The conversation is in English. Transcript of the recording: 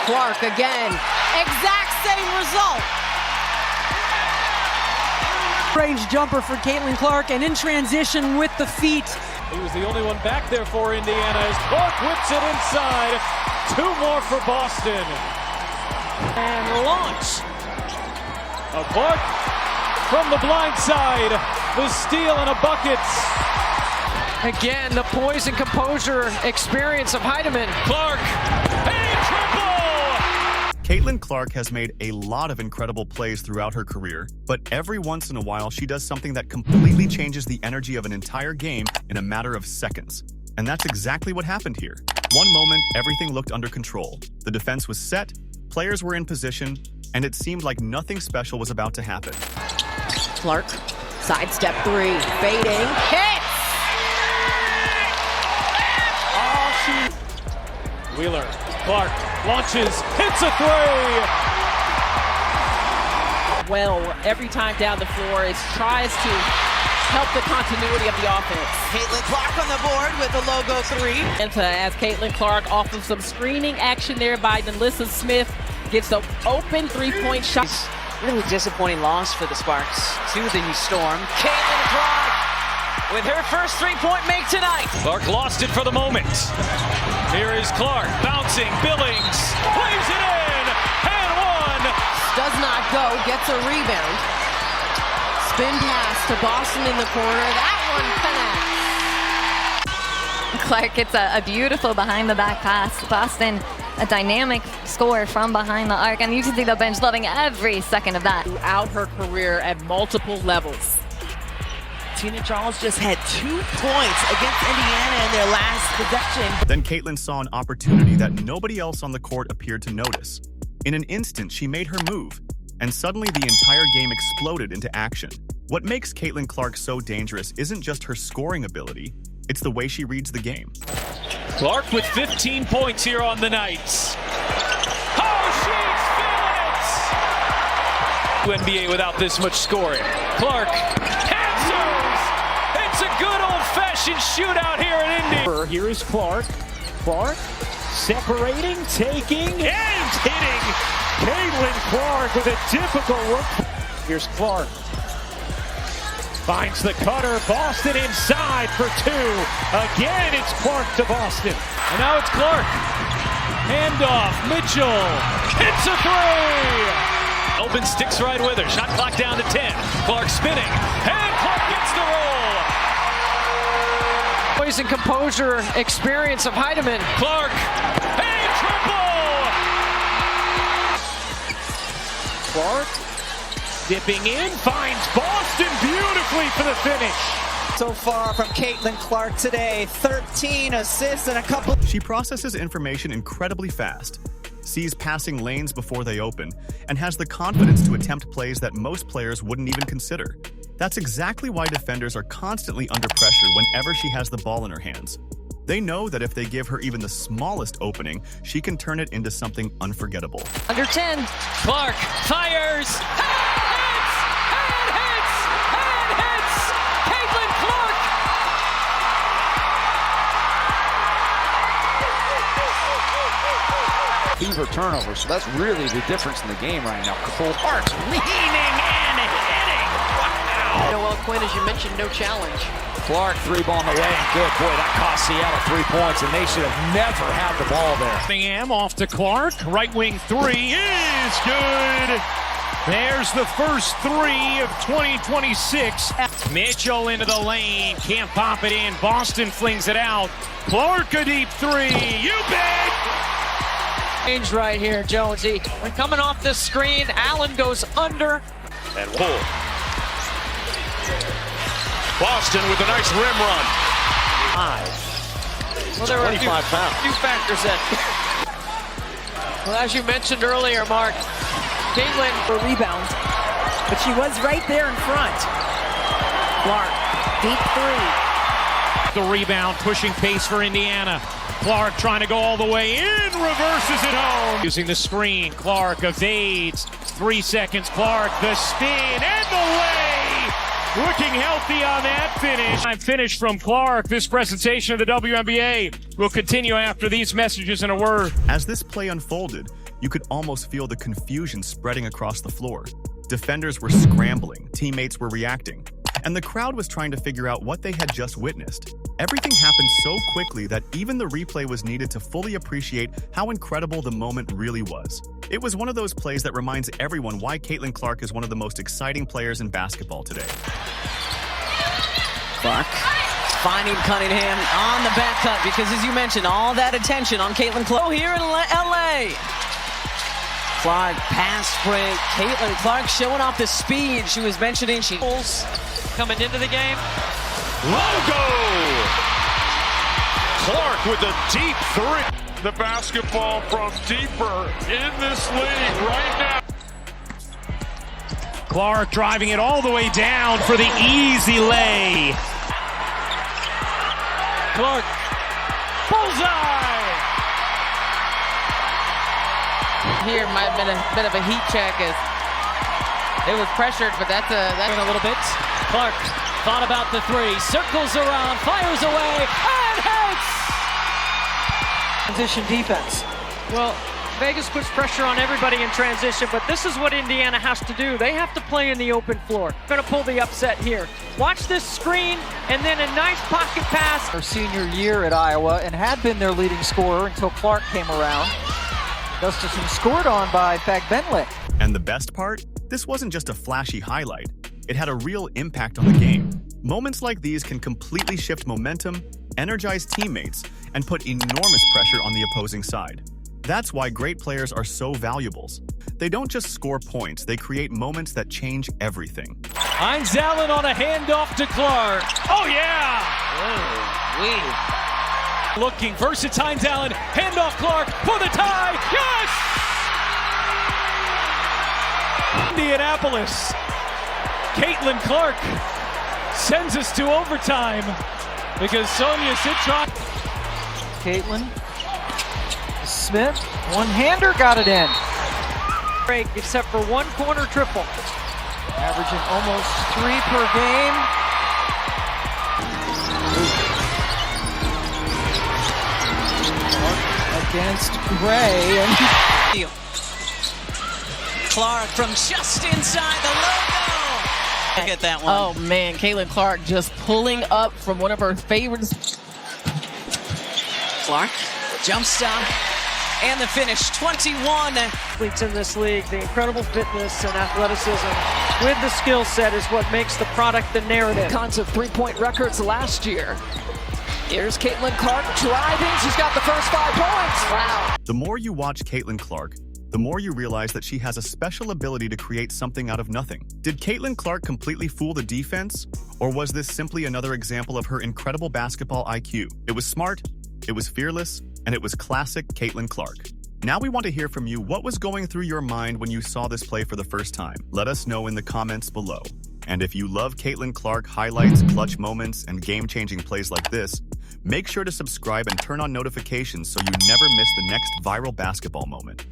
Clark again. Exact same result. Range jumper for Caitlin Clark, and in transition with the feet. He was the only one back there for Indiana as Clark whips it inside. 2 more for Boston. And launch of Clark from the blind side. The steal and a bucket. Again, the poise and composure experience of Heidemann. Clark, a triple! Caitlin Clark has made a lot of incredible plays throughout her career, but every once in a while she does something that completely changes the energy of an entire game in a matter of seconds. And that's exactly what happened here. One moment, everything looked under control. The defense was set, players were in position, and it seemed like nothing special was about to happen. Clark, sidestep 3, fading, hits! Wheeler, Clark launches, hits a 3! Well, every time down the floor, it tries to help the continuity of the offense. Caitlin Clark on the board with the logo 3. And as Caitlin Clark off of some screening action there by Melissa Smith, gets the open 3-point shot. Really disappointing loss for the Sparks to the Storm. Caitlin Clark with her first 3-point make tonight. Clark lost it for the moment. Here is Clark bouncing, Billings plays it in, and one. Does not go, gets a rebound. Spin pass to Boston in the corner. That one connects. Clark gets a beautiful behind-the-back pass. Boston, a dynamic score from behind the arc, and you can see the bench loving every second of that. Throughout her career at multiple levels. Tina Charles just had 2 points against Indiana in their last possession. Then Caitlin saw an opportunity that nobody else on the court appeared to notice. In an instant, she made her move, and suddenly the entire game exploded into action. What makes Caitlin Clark so dangerous isn't just her scoring ability, it's the way she reads the game. Clark with 15 points here on the night. Oh, she's feeling it! WNBA without this much scoring. Clark answers! It's a good old-fashioned shootout here in Indy. Here is Clark. Clark separating, taking, and hitting. Caitlin Clark with a difficult look. Here's Clark. Finds the cutter. Boston inside for 2. Again, it's Clark to Boston. And now it's Clark. Handoff. Mitchell. Hits a 3. Open, sticks right with her. Shot clock down to 10. Clark spinning. And Clark gets the roll. Poise and composure experience of Heidemann. Clark. A triple. Clark dipping in. Finds Boston beautifully for the finish. So far from Caitlin Clark today, 13 assists and a couple. She processes information incredibly fast, sees passing lanes before they open, and has the confidence to attempt plays that most players wouldn't even consider. That's exactly why defenders are constantly under pressure whenever she has the ball in her hands. They know that if they give her even the smallest opening, she can turn it into something unforgettable. Under 10. Clark fires. Caitlin Clark. Fever turnover, so that's really the difference in the game right now. Clark's leaning and hitting. Wow. Noel Quinn, as you mentioned, no challenge. Clark 3-ball on the way, and good. Boy, that cost Seattle 3 points, and they should have never had the ball there. Bingham off to Clark. Right wing 3 is good. There's the first 3 of 2026. Mitchell into the lane. Can't pop it in. Boston flings it out. Clark a deep 3. You bet. Change right here, Jonesy. We're coming off the screen. Allen goes under. And pull. Boston with a nice rim run. 5. Well, there were a few factors in. Well, as you mentioned earlier, Mark, Caitlin For rebound, but she was right there in front. Clark, deep 3. The rebound, pushing pace for Indiana. Clark trying to go all the way in, reverses it home. Using the screen, Clark evades. 3 seconds, Clark, the spin, and the lay. Looking healthy on that finish. Finish from Clark. This presentation of the WNBA will continue after these messages and a word. As this play unfolded, you could almost feel the confusion spreading across the floor. Defenders were scrambling, teammates were reacting, and the crowd was trying to figure out what they had just witnessed. Everything happened so quickly that even the replay was needed to fully appreciate how incredible the moment really was. It was one of those plays that reminds everyone why Caitlin Clark is one of the most exciting players in basketball today. Clark finding Cunningham on the back cut because, as you mentioned, all that attention on Caitlin Clark here in LA. Clark pass break. Caitlin Clark showing off the speed she was mentioning. She coming into the game. Logo! Clark with a deep three. The basketball from deeper in this league right now. Clark driving it all the way down for the easy lay. Clark, bullseye! Here might have been a bit of a heat check as it was pressured, but that's a little bit. Clark thought about the three, circles around, fires away, and hits! Transition defense. Well, Vegas puts pressure on everybody in transition, but this is what Indiana has to do. They have to play in the open floor. Going to pull the upset here. Watch this screen, and then a nice pocket pass. Her senior year at Iowa and had been their leading scorer until Clark came around. Gustafson scored on by Fagbenle. And the best part? This wasn't just a flashy highlight. It had a real impact on the game. Moments like these can completely shift momentum, energize teammates, and put enormous pressure on the opposing side. That's why great players are so valuable. They don't just score points, they create moments that change everything. Heinz Allen on a handoff to Clark. Oh, yeah! Looking versus Heinz Allen, handoff Clark for the tie. Yes! Indianapolis. Caitlin Clark sends us to overtime because Sonia Citron. Caitlin Smith, one-hander, got it in. Break except for one corner triple. Averaging almost 3 per game. Against Gray. And Clark from just inside the logo. Look at that one. Oh man, Caitlin Clark just pulling up from one of her favorites. Clark, jump stop, and the finish, 21. Athletes in this league, the incredible fitness and athleticism with the skill set is what makes the product the narrative. Tons of three-point records last year. Here's Caitlin Clark driving. She's got the first 5 points. Wow. The more you watch Caitlin Clark, the more you realize that she has a special ability to create something out of nothing. Did Caitlin Clark completely fool the defense? Or was this simply another example of her incredible basketball IQ? It was smart, it was fearless, and it was classic Caitlin Clark. Now we want to hear from you. What was going through your mind when you saw this play for the first time? Let us know in the comments below. And if you love Caitlin Clark highlights, clutch moments, and game-changing plays like this, make sure to subscribe and turn on notifications so you never miss the next viral basketball moment.